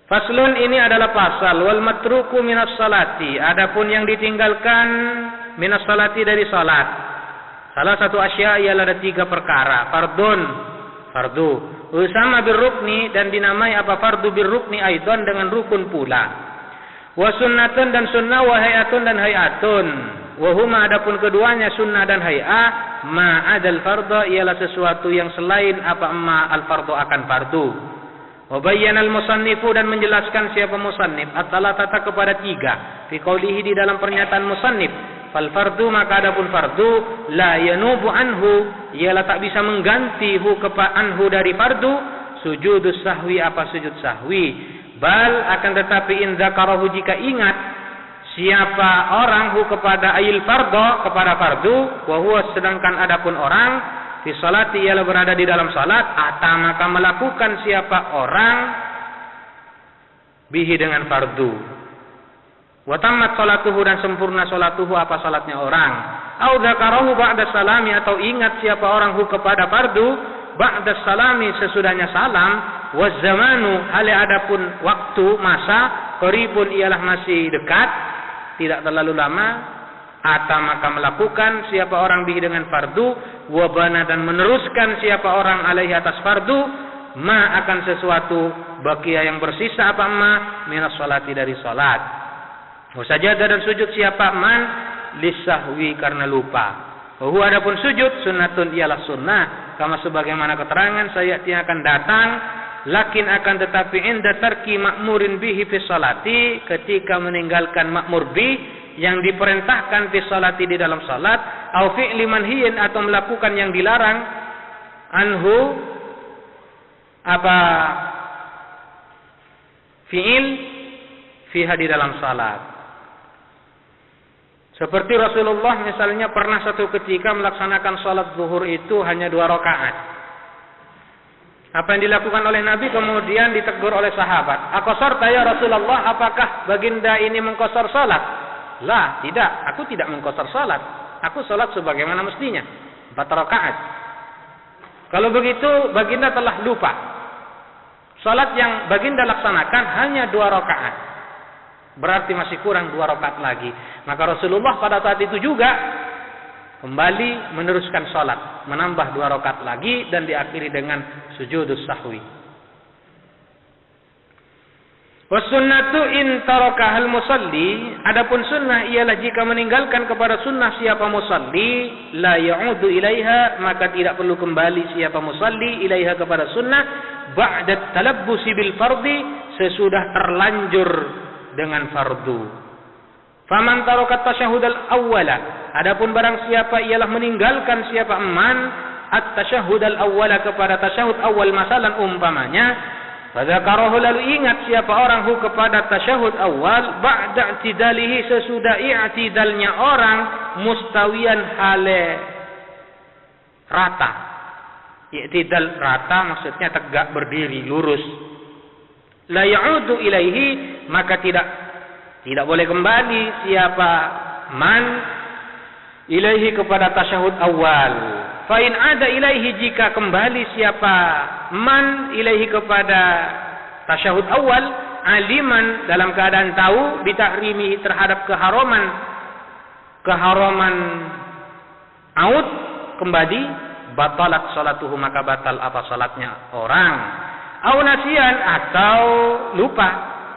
Faslun, ini adalah pasal. Wal matruku minas salati, adapun yang ditinggalkan minas salati dari salat. Salah satu asya ialah ada 3 perkara. Fardu. Usama birrukni, dan dinamai apa fardu birrukni aidan, dengan rukun pula. Wa sunnatun, dan sunnah, wa hayatun, dan hayatun. Wa huma, adapun keduanya sunnah dan hay'ah, ma adal fardu, ialah sesuatu yang selain apa ma al fardu akan fardu. Wabayyana al-musannifu, dan menjelaskan siapa musannif at-talatata kepada 3 fi qaulihi, di dalam pernyataan musannif, fal fardu, maka adapun fardu, la yanubu anhu, ialah tak bisa mengganti anhu dari fardu, sujudus sahwi, apa sujud sahwi, bal akan tetapi in dzakarahu, jika ingat siapa orang kepada ayil fardu, kepada fardu, wa huwa, sedangkan adapun orang di salati, ialah berada di dalam salat, atau maka melakukan siapa orang bihi, dengan fardu, wa tammat salatuhu, dan sempurna salatuhu, apa salatnya orang, au dzakarahu ba'da salami, atau ingat siapa orang kepada fardu ba'da salami, sesudahnya salam, wa zamanu, hale adapun waktu, masa, qaribun, ialah masih dekat, tidak terlalu lama, atau maka melakukan siapa orang bihi, dengan fardu, wabana, dan meneruskan siapa orang alaihi, atas fardu, ma akan sesuatu, baqiya, yang bersisa apa ma minas salati, dari salat. Sajadah, dan sujud siapa man lisahwi, karena lupa. Huwa, adapun sujud sunnatun, ialah sunnah, kama sebagaimana keterangan saya yang akan datang. Lakin akan tetapi inda tarki ma'murin bihi fi salati, ketika meninggalkan ma'mur bih, yang diperintahkan fi salati, di dalam salat, au fi'li manhiyin, atau melakukan yang dilarang anhu, apa fi'il fiha, di dalam salat. Seperti Rasulullah misalnya pernah satu ketika melaksanakan salat zuhur itu hanya 2 rakaat. Apa yang dilakukan oleh Nabi, kemudian ditegur oleh sahabat, aqasarta ya Rasulullah, apakah baginda ini mengqasar salat? Lah, tidak, aku tidak mengqasar salat. Aku salat sebagaimana mestinya, 4 rakaat. Kalau begitu baginda telah lupa. Salat yang baginda laksanakan hanya 2 rakaat. Berarti masih kurang 2 rakaat lagi. Maka Rasulullah pada saat itu juga kembali meneruskan salat, menambah 2 rakaat lagi, dan diakhiri dengan sujudus sahwi. Wasunnatu in tarakahal musalli, adapun sunnah ialah jika meninggalkan kepada sunnah siapa musalli, la ya'udu ilaiha, maka tidak perlu kembali siapa musalli ilaiha, kepada sunnah, ba'da talabbusi bil fardi, sesudah terlanjur dengan fardu. Faman tarakat tasyahudal awwala, adapun barang siapa ialah meninggalkan siapa man at-tasyahudal awwala, kepada tasyahud awal, masalan umpamanya, fadzakarahu, lalu ingat siapa orang kepada tasyahud awal, ba'da i'tidalihi, sesudah i'tidalnya orang, mustawiyan, hale rata. I'tidal rata maksudnya tegak, berdiri, lurus. La ya'udu ilaihi, maka tidak boleh kembali siapa man ilaihi, kepada tasyahud awal. Fa in ada ilaihi, jika kembali siapa man ilaihi, kepada tasyahud awal, aliman, dalam keadaan tahu, bitahrimihi, terhadap keharaman aud, kembali, batalat salatuhu, maka batal apa salatnya orang. Au nasiyan, atau lupa,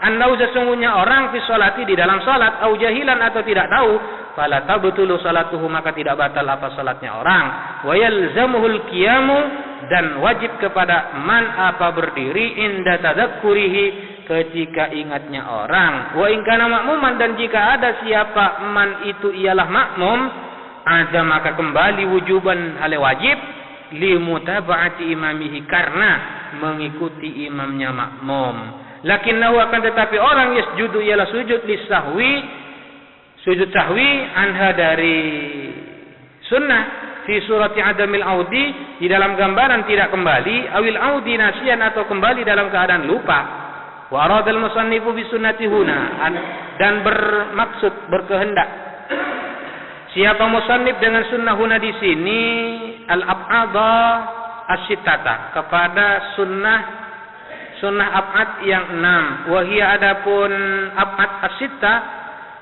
annau, sesungguhnya orang fi salati, di dalam salat, au jahilan, atau tidak tahu, fala tabtulu salatuhu, maka tidak batal apa salatnya orang. Wa yalzamuhul qiyamu, dan wajib kepada man apa berdiri, inda tadzakkurihi, ketika ingatnya orang. Wa in kana ma'muman, dan jika ada siapa man itu ialah makmum, ada maka kembali wujuban, hal wajib, li mutaba'ati imamihi, karena mengikuti imamnya makmum. Lakinnahu, akan tetapi orang yasjudu, ialah sujud lisahwi, sujud sahwi, anha, dari sunnah, fi surati adamil audi, di dalam gambaran tidak kembali, awil audi nasian, atau kembali dalam keadaan lupa. Wa aradal musannifu bi sunnati huna, dan bermaksud, berkehendak siapa musannif dengan sunnah huna di sini, al-ab'adha as-sittata, kepada sunnah sunnah ab'ad yang 6. Wahia adapun ab'ad as-sittah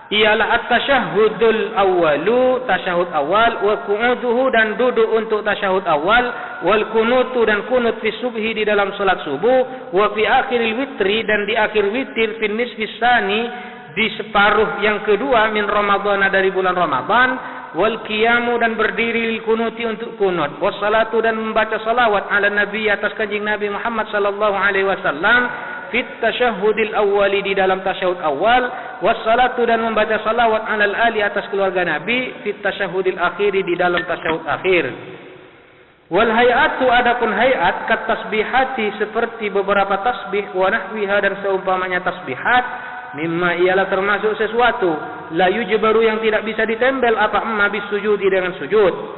ialah at-tasyahhudul awwalu, tasyahud awal, wa qu'uduhu dan duduk untuk tasyahud awal, wal kunutu dan kunut fi subhi di dalam salat subuh, wa fi akhiril witri dan di akhir witir fi nisfis tsani di separuh yang kedua min Ramadhan dari bulan Ramadan, wal qiyamu dan berdiri lil kunuti untuk kunut, wassalatu dan membaca salawat ala nabi atas kanjeng Nabi Muhammad sallallahu alaihi wasallam fit tasyahhudil awwali di dalam tasyahud awal, wassalatu dan membaca salawat alal ali atas keluarga Nabi fit tasyahhudil akhiri di dalam tasyahud akhir. Wal hayatu adapun hayat kat tasbihati seperti beberapa tasbih wa nahwiha dan seumpamanya tasbihat, mimma ialah termasuk sesuatu la yujbaru yang tidak bisa ditembel apa amma bisujudi dengan sujud.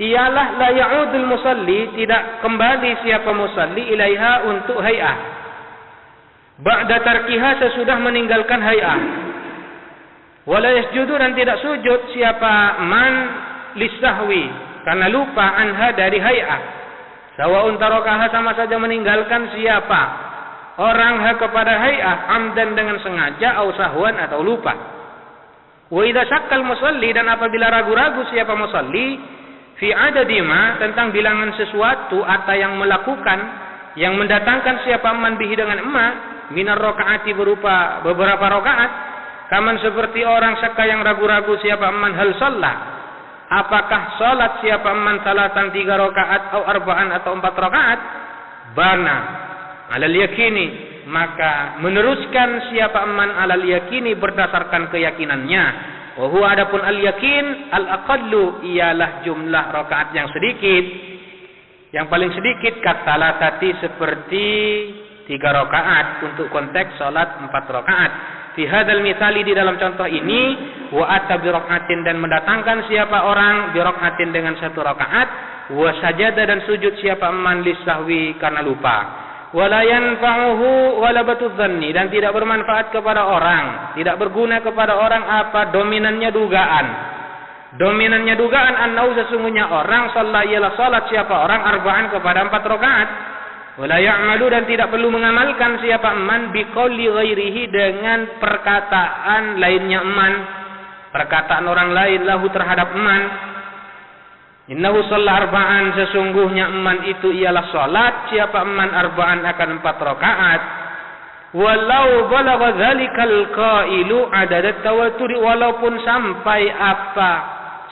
Ialah la ya'udul musalli tidak kembali siapa musalli ilaiha untuk hay'ah ba'da tarkiha sesudah meninggalkan hay'ah, wala yasjudu dan tidak sujud siapa man lisahwi karena lupa anha dari hay'ah, sawa'un tarakaha sama saja meninggalkan siapa orang kepada hay'ah amdan dengan sengaja au sahwan atau lupa. Wa idza syakkal musalli dan apabila ragu-ragu siapa musalli fi adadima tentang bilangan sesuatu atau yang melakukan yang mendatangkan siapa man bihi dengan emak minar rakaati berupa beberapa rakaat, kaman seperti orang saka yang ragu-ragu siapa man hal shalla apakah salat siapa man salatan 3 rakaat atau arba'an atau 4 rakaat, bana alal yakini maka meneruskan siapa man alal yakini berdasarkan keyakinannya. Wa huwa adapun al-yakin al-aqallu ialah jumlah rakaat yang sedikit, yang paling sedikit katalatati seperti 3 rakaat untuk konteks salat 4 rakaat. Fi hadzal misali di dalam contoh ini wa atta bi rakaatin dan mendatangkan siapa orang bi rakaatin dengan 1 rakaat, wa sajada dan sujud siapa man lisahwi karena lupa. Wala yanfa'uhu wala batudhanni dan tidak bermanfaat kepada orang, tidak berguna kepada orang apa dominannya dugaan. Dominannya dugaan annau sesungguhnya orang shalla ialah salat siapa orang arba'an kepada 4 rakaat. Wala ya'malu dan tidak perlu mengamalkan siapa man biqauli ghairihi dengan perkataan lainnya man, perkataan orang lain lahu terhadap man. Innahu shalla arba'an sesungguhnya eman itu ialah salat siapa eman arba'an akan 4 rakaat. Walau balagha dzalikal qailu adadat tawaturi walaupun sampai apa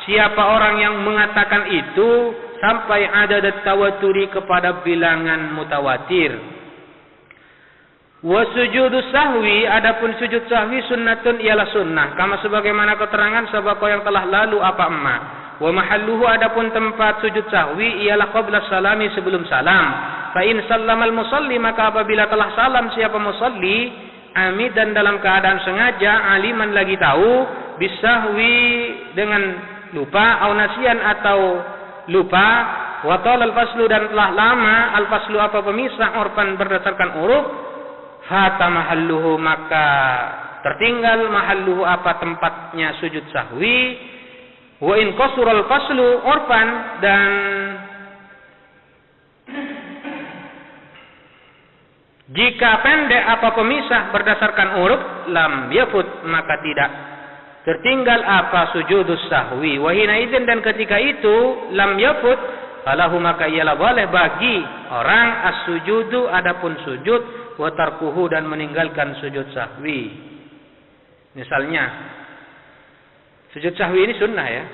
siapa orang yang mengatakan itu sampai adadat tawaturi kepada bilangan mutawatir. Wa sujudus sahwi adapun sujud sahwi sunnatun ialah sunnah kama sebagaimana keterangan sabaqah yang telah lalu apa emma. Wa mahalluhu adapun tempat sujud sahwi ialah qabla salami sebelum salam. Fa in sallamal musalli maka apabila telah salam siapa musalli amid dan dalam keadaan sengaja aliman lagi tahu bisahwi dengan lupa au nasian atau lupa wa talal faslu dan telah lama al faslu apa pemisah urfan berdasarkan uruf fata mahalluhu maka tertinggal mahalluhu apa tempatnya sujud sahwi. Wa in qasural faslu urfan dan jika pendek apa pemisah berdasarkan uruf lam yafut maka tidak tertinggal apa sujudus sahwi. Wa hina idzin dan ketika itu lam yafut falahu maka ialah boleh bagi orang as-sujudu adapun sujud wa tarkuhu dan meninggalkan sujud sahwi. Misalnya sujud sahwi ini sunnah ya.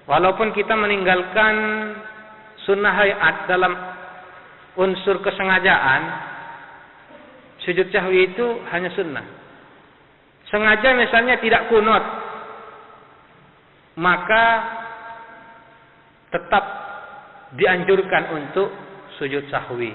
Walaupun kita meninggalkan sunnah hayat dalam unsur kesengajaan, sujud sahwi itu hanya sunnah. Sengaja misalnya tidak kunut, maka tetap dianjurkan untuk sujud sahwi.